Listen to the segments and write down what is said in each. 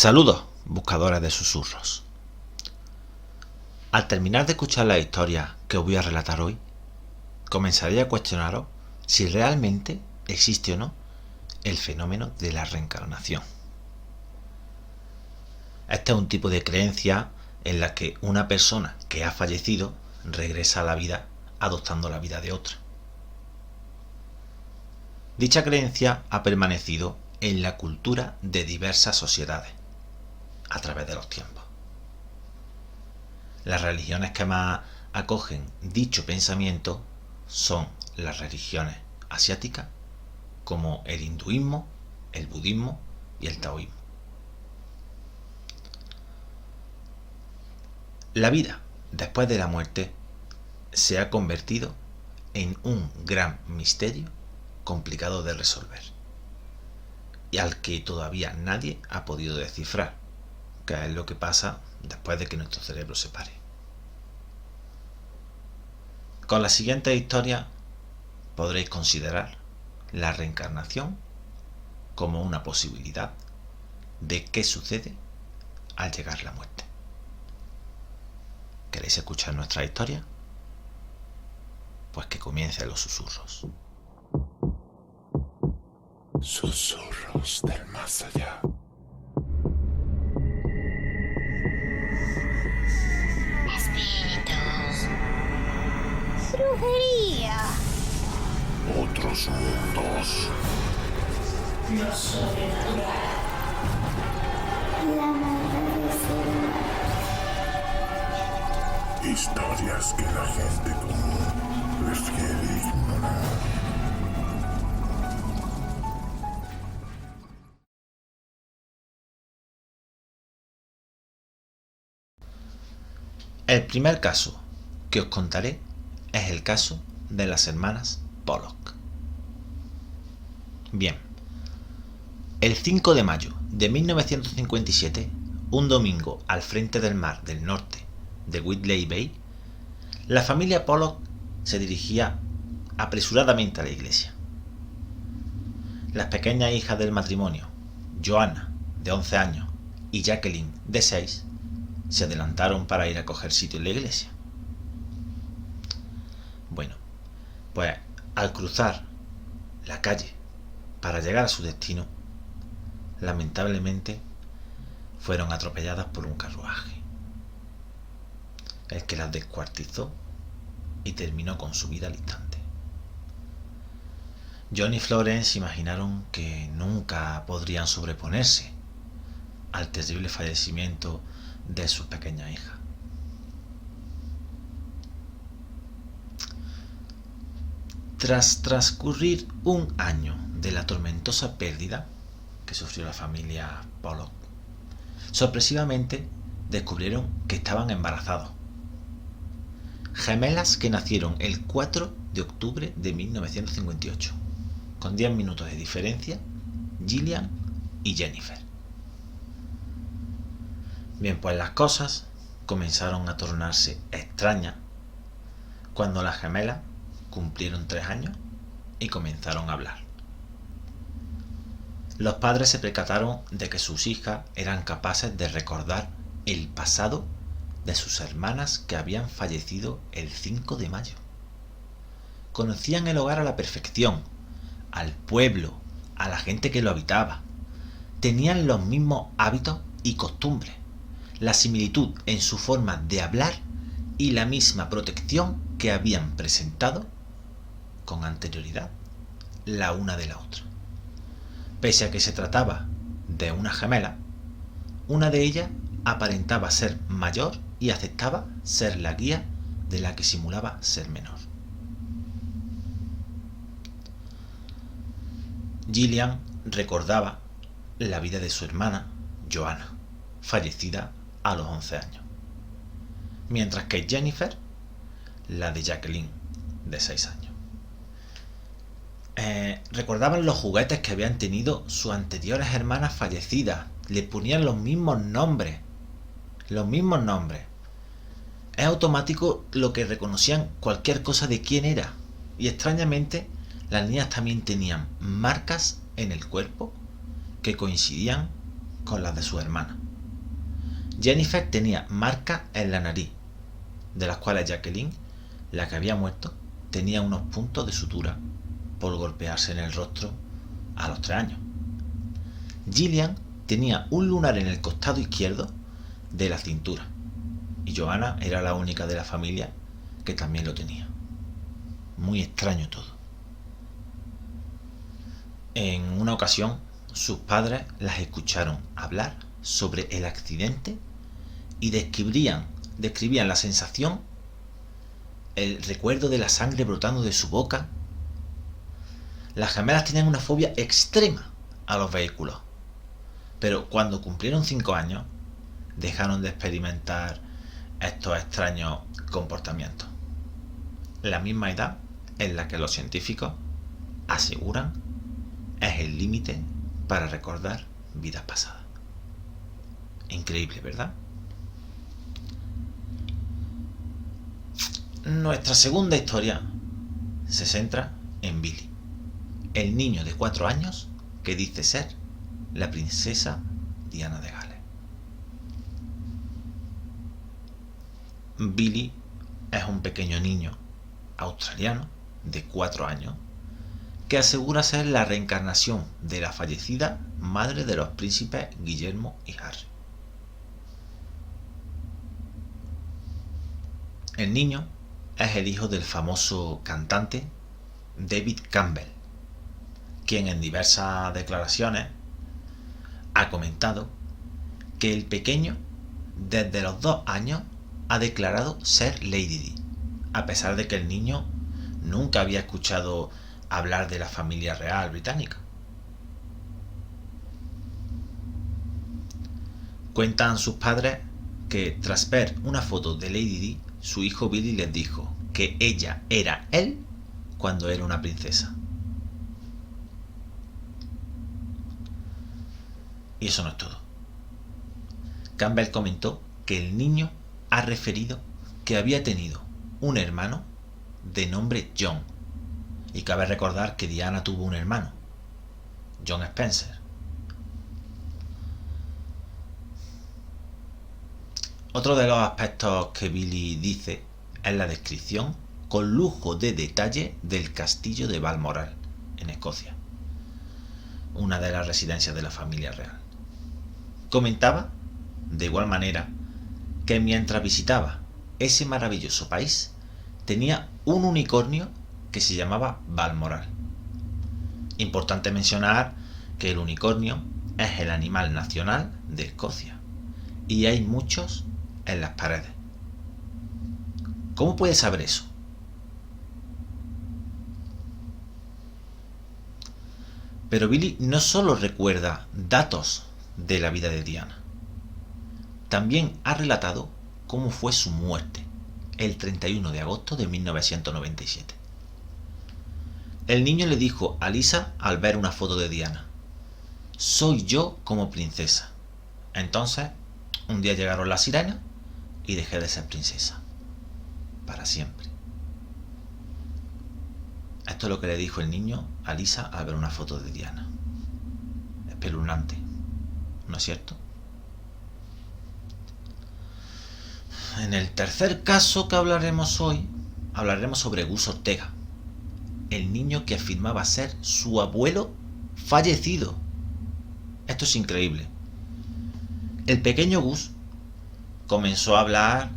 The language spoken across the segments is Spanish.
Saludos, buscadores de susurros. Al terminar de escuchar la historia que os voy a relatar hoy, comenzaré a cuestionaros si realmente existe o no el fenómeno de la reencarnación. Este es un tipo de creencia en la que una persona que ha fallecido regresa a la vida adoptando la vida de otra. Dicha creencia ha permanecido en la cultura de diversas sociedades a través de los tiempos. Las religiones que más acogen dicho pensamiento son las religiones asiáticas, como el hinduismo, el budismo y el taoísmo. La vida después de la muerte se ha convertido en un gran misterio complicado de resolver y al que todavía nadie ha podido descifrar qué es lo que pasa después de que nuestro cerebro se pare. Con la siguiente historia podréis considerar la reencarnación como una posibilidad de qué sucede al llegar la muerte. ¿Queréis escuchar nuestra historia? Pues que comiencen los susurros. Susurros del más allá. Espíritus. Brujería. Otros mundos. Lo sobrenatural. La maldad de ser humano. Historias que la gente común prefiere ignorar. El primer caso que os contaré es el caso de las hermanas Pollock. Bien, el 5 de mayo de 1957, un domingo al frente del mar del norte de Whidley Bay, la familia Pollock se dirigía apresuradamente a la iglesia. Las pequeñas hijas del matrimonio, Joanna, de 11 años, y Jacqueline, de 6, se adelantaron para ir a coger sitio en la iglesia. Bueno, pues al cruzar la calle para llegar a su destino, lamentablemente fueron atropelladas por un carruaje, el que las descuartizó y terminó con su vida al instante. John y Florence imaginaron que nunca podrían sobreponerse al terrible fallecimiento de sus pequeñas hijas. Tras transcurrir un año de la tormentosa pérdida que sufrió la familia Pollock, sorpresivamente descubrieron que estaban embarazados. Gemelas que nacieron el 4 de octubre de 1958, con 10 minutos de diferencia, Gillian y Jennifer. Bien, pues las cosas comenzaron a tornarse extrañas cuando las gemelas cumplieron 3 años y comenzaron a hablar. Los padres se percataron de que sus hijas eran capaces de recordar el pasado de sus hermanas que habían fallecido el 5 de mayo. Conocían el hogar a la perfección, al pueblo, a la gente que lo habitaba. Tenían los mismos hábitos y costumbres, la similitud en su forma de hablar y la misma protección que habían presentado con anterioridad la una de la otra. Pese a que se trataba de una gemela, una de ellas aparentaba ser mayor y aceptaba ser la guía de la que simulaba ser menor. Gillian recordaba la vida de su hermana, Joanna, fallecida a los 11 años, mientras que Jennifer, la de Jacqueline, de 6 años. Recordaban los juguetes que habían tenido sus anteriores hermanas fallecidas, le ponían los mismos nombres. Es automático lo que reconocían cualquier cosa de quién era, y extrañamente las niñas también tenían marcas en el cuerpo que coincidían con las de su hermana. Jennifer tenía marcas en la nariz, de las cuales Jacqueline, la que había muerto, tenía unos puntos de sutura por golpearse en el rostro a los 3 años. Gillian tenía un lunar en el costado izquierdo de la cintura y Joanna era la única de la familia que también lo tenía. Muy extraño todo. En una ocasión, sus padres las escucharon hablar sobre el accidente y describían la sensación, el recuerdo de la sangre brotando de su boca. Las gemelas tenían una fobia extrema a los vehículos, pero cuando cumplieron 5 años dejaron de experimentar estos extraños comportamientos. La misma edad en la que los científicos aseguran es el límite para recordar vidas pasadas. Increíble, ¿verdad? Nuestra segunda historia se centra en Billy, el niño de 4 años que dice ser la princesa Diana de Gales. Billy es un pequeño niño australiano de 4 años que asegura ser la reencarnación de la fallecida madre de los príncipes Guillermo y Harry. El niño es el hijo del famoso cantante David Campbell, quien en diversas declaraciones ha comentado que el pequeño desde los 2 años ha declarado ser Lady Di, a pesar de que el niño nunca había escuchado hablar de la familia real británica. Cuentan sus padres que tras ver una foto de Lady Di, su hijo Billy les dijo que ella era él cuando era una princesa. Y eso no es todo. Campbell comentó que el niño ha referido que había tenido un hermano de nombre John. Y cabe recordar que Diana tuvo un hermano, John Spencer. Otro de los aspectos que Billy dice es la descripción con lujo de detalle del castillo de Balmoral, en Escocia, una de las residencias de la familia real. Comentaba, de igual manera, que mientras visitaba ese maravilloso país, tenía un unicornio que se llamaba Balmoral. Importante mencionar que el unicornio es el animal nacional de Escocia y hay muchos en las paredes. ¿Cómo puedes saber eso? Pero Billy no solo recuerda datos de la vida de Diana, también ha relatado cómo fue su muerte el 31 de agosto de 1997. El niño le dijo a Lisa al ver una foto de Diana: soy yo como princesa. Entonces, un día llegaron las sirenas y dejé de ser princesa. Para siempre. Esto es lo que le dijo el niño a Lisa al ver una foto de Diana. Espeluznante, ¿no es cierto? En el tercer caso que hablaremos hoy, hablaremos sobre Gus Ortega, el niño que afirmaba ser su abuelo fallecido. Esto es increíble. El pequeño Gus comenzó a hablar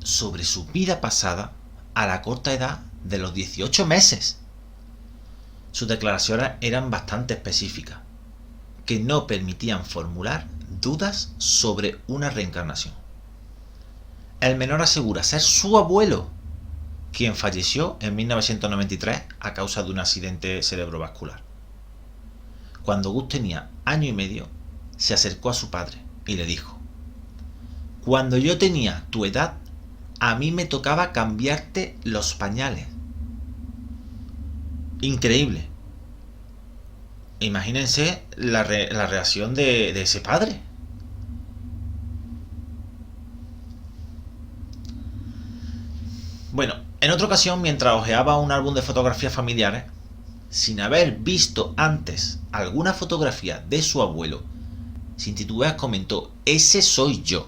sobre su vida pasada a la corta edad de los 18 meses. Sus declaraciones eran bastante específicas, que no permitían formular dudas sobre una reencarnación. El menor asegura ser su abuelo, quien falleció en 1993 a causa de un accidente cerebrovascular. Cuando Gus tenía 1 año y medio, se acercó a su padre y le dijo: cuando yo tenía tu edad, a mí me tocaba cambiarte los pañales. Increíble. Imagínense la reacción de ese padre. Bueno, en otra ocasión, mientras hojeaba un álbum de fotografías familiares, sin haber visto antes alguna fotografía de su abuelo, sin titubear comentó: ese soy yo.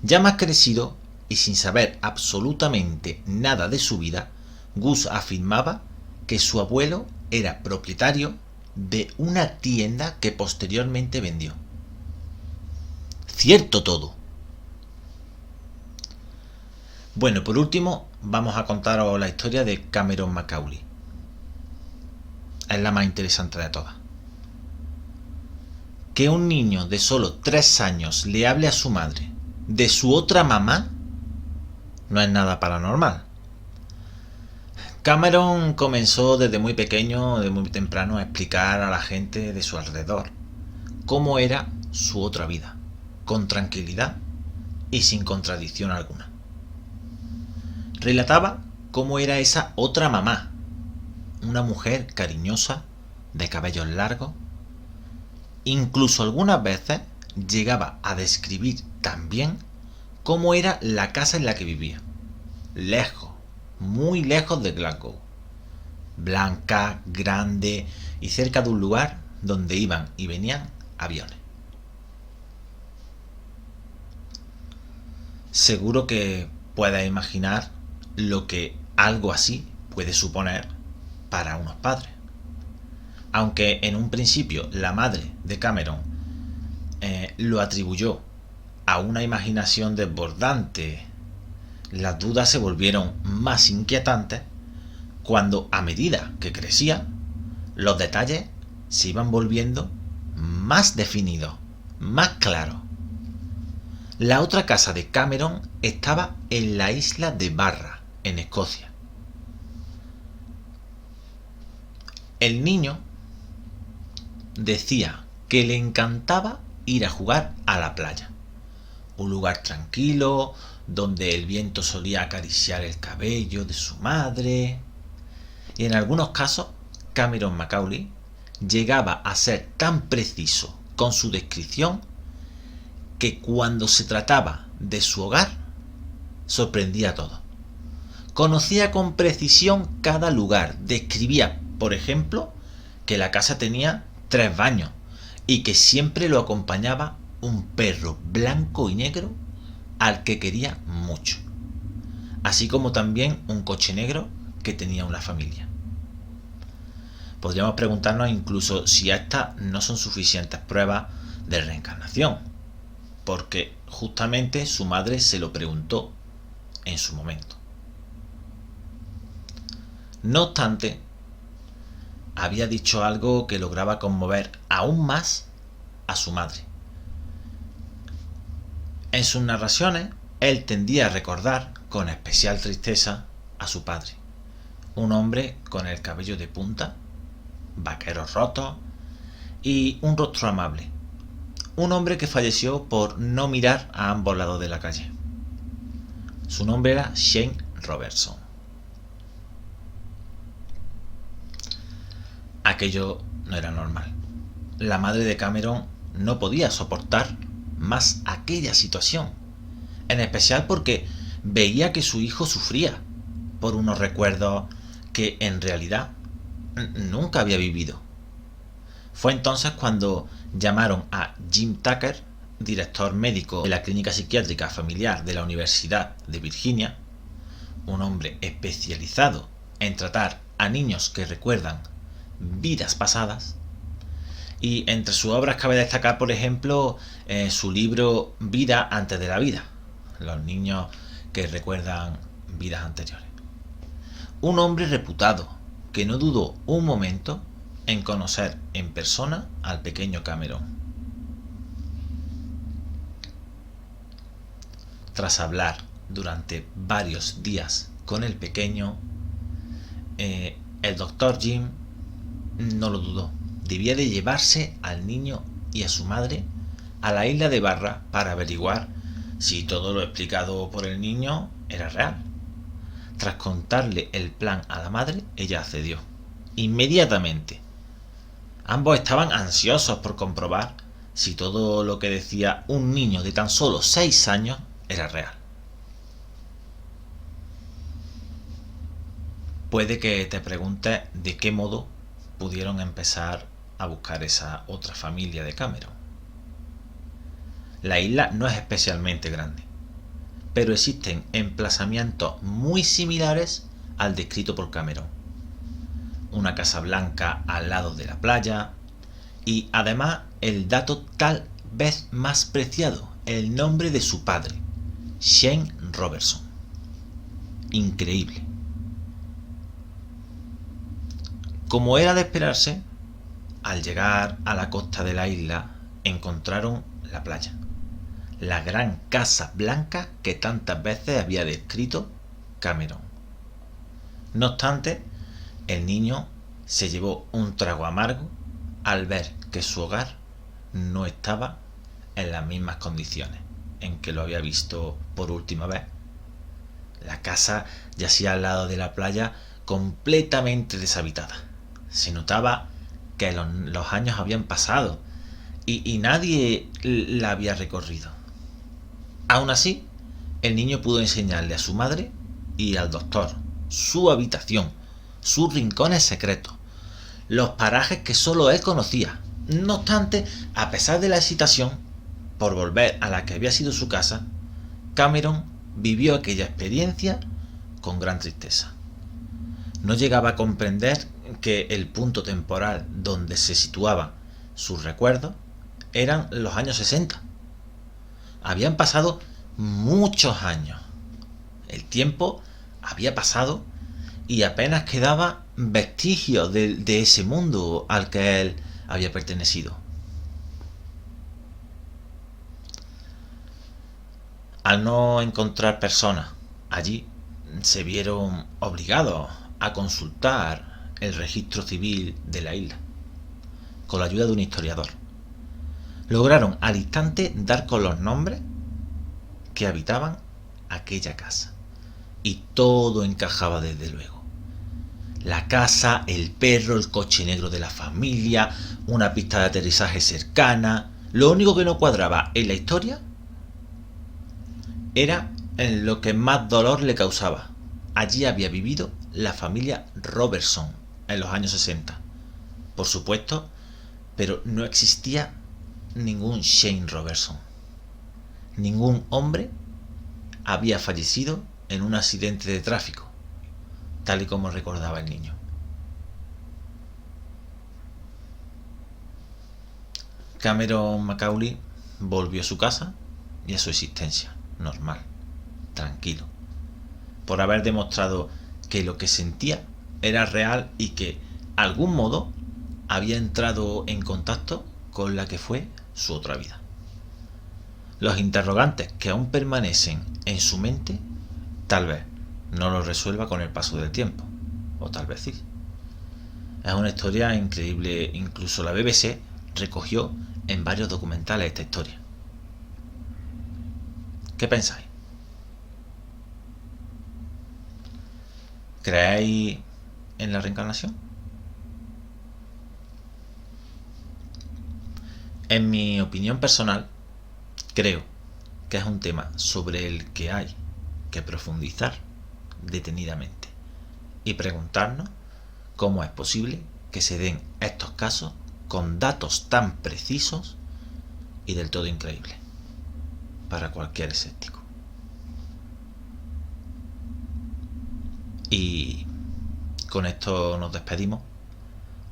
Ya más crecido y sin saber absolutamente nada de su vida, Gus afirmaba que su abuelo era propietario de una tienda que posteriormente vendió. Cierto todo. Bueno, por último, vamos a contaros la historia de Cameron Macaulay. Es la más interesante de todas. Que un niño de solo 3 años le hable a su madre de su otra mamá no es nada paranormal. Cameron comenzó desde muy pequeño, de muy temprano, a explicar a la gente de su alrededor cómo era su otra vida, con tranquilidad y sin contradicción alguna. Relataba cómo era esa otra mamá, una mujer cariñosa, de cabellos largos. Incluso algunas veces llegaba a describir también cómo era la casa en la que vivía, lejos, muy lejos de Glasgow, blanca, grande y cerca de un lugar donde iban y venían aviones. Seguro que puedes imaginar lo que algo así puede suponer para unos padres. Aunque en un principio la madre de Cameron lo atribuyó a una imaginación desbordante, las dudas se volvieron más inquietantes cuando, a medida que crecía, los detalles se iban volviendo más definidos, más claros. La otra casa de Cameron estaba en la isla de Barra, en Escocia. El niño decía que le encantaba ir a jugar a la playa, un lugar tranquilo donde el viento solía acariciar el cabello de su madre. Y en algunos casos Cameron Macaulay llegaba a ser tan preciso con su descripción que cuando se trataba de su hogar sorprendía a todos. Conocía con precisión cada lugar, describía, por ejemplo, que la casa tenía 3 baños y que siempre lo acompañaba un perro blanco y negro al que quería mucho, así como también un coche negro que tenía una familia. Podríamos preguntarnos incluso si estas no son suficientes pruebas de reencarnación, porque justamente su madre se lo preguntó en su momento. No obstante, había dicho algo que lograba conmover aún más a su madre. En sus narraciones, él tendía a recordar con especial tristeza a su padre, un hombre con el cabello de punta, vaqueros rotos y un rostro amable, un hombre que falleció por no mirar a ambos lados de la calle. Su nombre era Shane Robertson. Aquello no era normal. La madre de Cameron no podía soportar más aquella situación, en especial porque veía que su hijo sufría por unos recuerdos que en realidad nunca había vivido. Fue entonces cuando llamaron a Jim Tucker, director médico de la Clínica Psiquiátrica Familiar de la Universidad de Virginia, un hombre especializado en tratar a niños que recuerdan vidas pasadas. Y entre sus obras cabe destacar, por ejemplo, su libro Vida antes de la vida, los niños que recuerdan vidas anteriores. Un hombre reputado que no dudó un momento en conocer en persona al pequeño Cameron. Tras hablar durante varios días con el pequeño, el doctor Jim no lo dudó. Debía de llevarse al niño y a su madre a la isla de Barra para averiguar si todo lo explicado por el niño era real. Tras contarle el plan a la madre, ella accedió inmediatamente. Ambos estaban ansiosos por comprobar si todo lo que decía un niño de tan solo 6 años era real. Puede que te preguntes de qué modo pudieron empezar a buscar esa otra familia de Cameron. La isla no es especialmente grande, pero existen emplazamientos muy similares al descrito por Cameron. Una casa blanca al lado de la playa y además el dato tal vez más preciado, el nombre de su padre, Shane Robertson. Increíble. Como era de esperarse, al llegar a la costa de la isla encontraron la playa, la gran casa blanca que tantas veces había descrito Cameron. No obstante, el niño se llevó un trago amargo al ver que su hogar no estaba en las mismas condiciones en que lo había visto por última vez. La casa yacía al lado de la playa completamente deshabitada. Se notaba que los años habían pasado y nadie la había recorrido. Aún así, el niño pudo enseñarle a su madre y al doctor su habitación, sus rincones secretos, los parajes que solo él conocía. No obstante, a pesar de la excitación por volver a la que había sido su casa, Cameron vivió aquella experiencia con gran tristeza. No llegaba a comprender que el punto temporal donde se situaban sus recuerdos eran los años 60. Habían pasado muchos años. El tiempo había pasado y apenas quedaba vestigio de ese mundo al que él había pertenecido. Al no encontrar personas allí, se vieron obligados a consultar el registro civil de la isla. Con la ayuda de un historiador, lograron al instante dar con los nombres que habitaban aquella casa. Y todo encajaba desde luego. La casa, el perro, el coche negro de la familia, una pista de aterrizaje cercana. Lo único que no cuadraba en la historia era en lo que más dolor le causaba. Allí había vivido la familia Robertson en los años 60. Por supuesto, pero no existía ningún Shane Robertson. Ningún hombre había fallecido en un accidente de tráfico, tal y como recordaba el niño. Cameron Macaulay volvió a su casa y a su existencia normal, tranquilo, por haber demostrado que lo que sentía era real y que, de algún modo, había entrado en contacto con la que fue su otra vida. Los interrogantes que aún permanecen en su mente, tal vez no los resuelva con el paso del tiempo, o tal vez sí. Es una historia increíble, incluso la BBC recogió en varios documentales esta historia. ¿Qué pensáis? ¿Creéis en la reencarnación? En mi opinión personal, creo que es un tema sobre el que hay que profundizar detenidamente y preguntarnos cómo es posible que se den estos casos con datos tan precisos y del todo increíbles para cualquier escéptico. Y con esto nos despedimos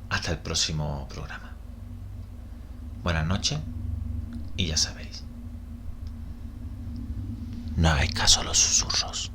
hasta el próximo programa. Buenas noches y ya sabéis, no hagáis caso a los susurros.